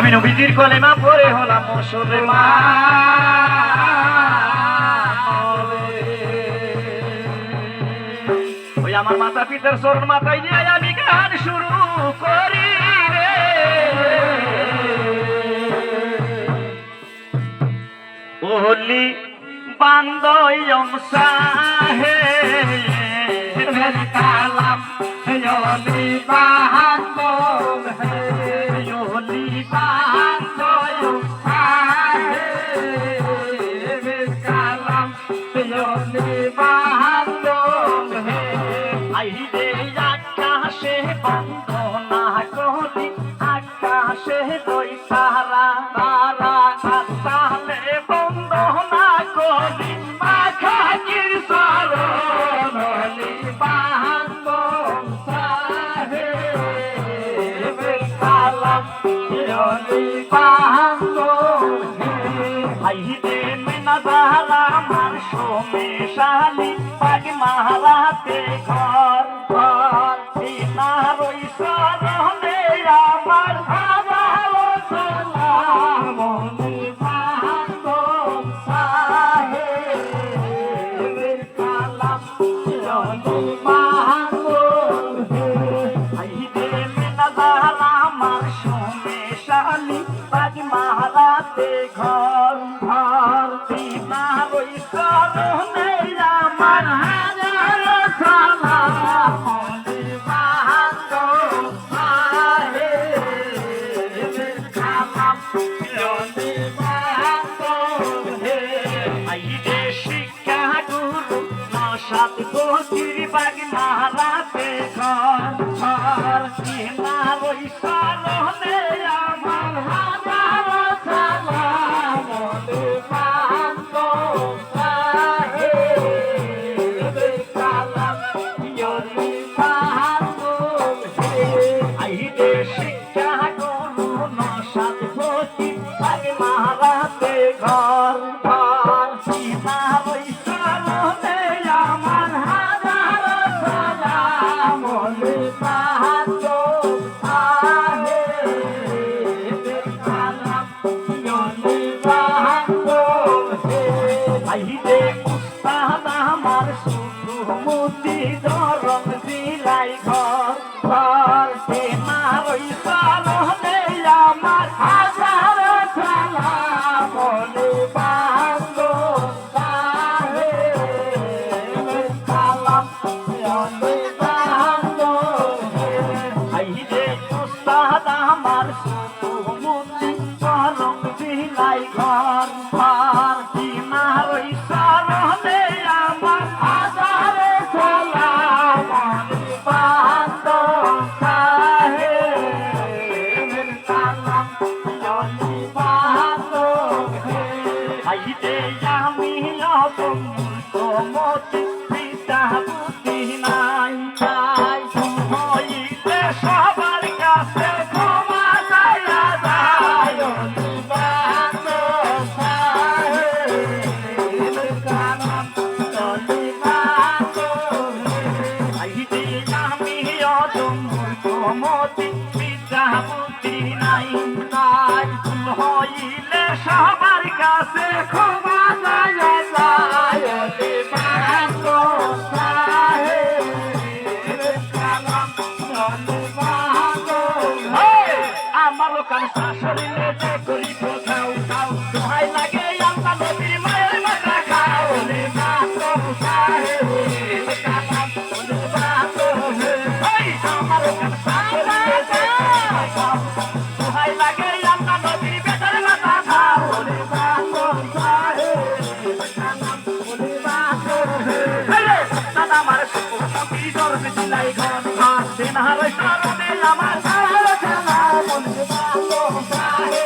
আমি নবীজির কলেমা পড়ে হলাম মুসলমান। ওই আমার মাতা পিতার চরণ মাথায় নিয়ে আমি গান শুরু করি রে। ওলি বান্দয়ম সাহে কালাম ওলি বান্দম হে ওলি বান্দয়ম সাহে কালাম ওলি বান্দম হে আইরে আকাশে বন্দনা করি আকাশে দই তারা তারা তালে বন্দনা করি মাখাজির চরণ ওলি বান্দম সাহে কালাম ওলি বান্দম হে আইরে মিনাজারা মার সোমেশালি পাগ মারাতে ঘর ঘর বিনারই চরণে আমার হাজারো সালাম ওলি বান্দম সাহে কালাম ওলি বান্দম হে আইরে মিনাজারা মার সোমেশালি পাগ মারাতে ঘর ঘর বিনারই চরণে আমার হাজারো সালাম ওলি বান্দম সাহে কালাম ওলি বান্দম হে আইরে শিক্ষা গুরু নসাদ গতির বাগ মারাতে ঘর ঘর বিনারই চরণে আমার হাজারো সালাম ওলি বান্দম সাহে কালাম ওলি বান্দম হে আইরে শিক্ষা গুরু নসাদ গতির বাগ মারাতে ঘর ঘর বিনারই চরণে আমার হাজারো সালাম ওলি বান্দম সাহে কালাম ওলি বান্দম হে আইরে উস্তাদ আমার সুমতি ধরম দিলাই ঘর ঘর বিনারই চরণে আমার হাজারো সালাম ওলি বান্দম সাহে কালাম ওলি বান্দম হে আইরে উস্তাদ আমার সুমতি ধরম দিলাই ঘর ঘর বিনারই চরণে আমার হাজারো সালাম ওলি বান্দম সাহে কালাম ওলি বান্দম হে আইরে আমি অবমতি পিতা বুদ্ধি নাই তাই হইলে সবার কাছে ক্ষমা চাইয়া যায় ওলি বান্দম সাহে কালাম ওলি বান্দম হে আইরে আমি অবমতি পিতা বুদ্ধি নাই তাই হইলে সবার কাছে ক্ষমা চাইয়া যায় ওলি বান্দম সাহে কালাম ওলি বান্দম হে আমার লোকাল শাশুড়িলে যে করিব খাও খাও দোহাই লাগে আল্লাহ নবীর মায়ের মাথা খাও ওলি বান্দম সাহে কালাম ওলি বান্দম হে আমার লোকাল শাশুড়িলে যে করিব খাও দোহাই লাগে আল্লাহ নবীর বেটার মাথা খাও ওলি বান্দম সাহে কালাম ওলি বান্দম হে দাদা আমার সুমতি ধরম দিলাই ঘর ঘর বিনারই চরণে আমার হাজারো সালাম ওলি বান্দম সাহে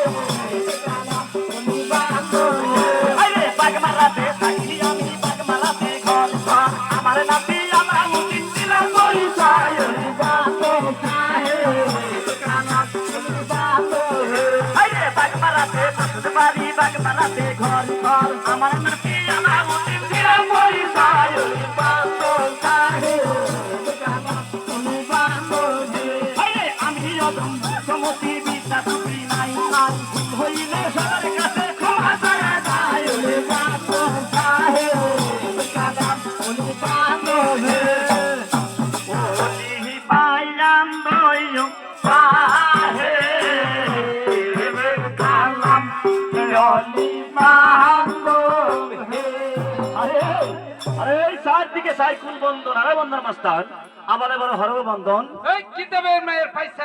কালাম ওলি বান্দম হে আইরে বাগ মারাতে থাকি আমি বাগ মারাতে ঘর ঘর আমার নাতি আমার মুতি দিলাম পরিচয় ওলি বান্দম সাহে কালাম ওলি বান্দম হে আইরে বাগ মারাতে থাকতে পারি বাগ মারাতে ঘর ঘর আমার নাতি আমার মুতি দিলাম পরিচয় ওলি বান্দম সাহে কালাম ওলি বান্দম হে আইরে আমি অদম সমতি বিদ্যা টুকরি নাই নাই ভুল হইলে সবার কাছে ক্ষমা চাওয়া যায় ওরে বাবু সাহেব কালাম ওরে বান্ধবে ওলি পাইলাম দইও সাহেব কালাম ওলি বান্ধবে আরে আরে এই সাইড দিকে সাইড কোন বন্ধন আরে বন্ধন মাস্টার আবার এবার হরব বন্ধন এই কিতাবের মায়ের পয়সা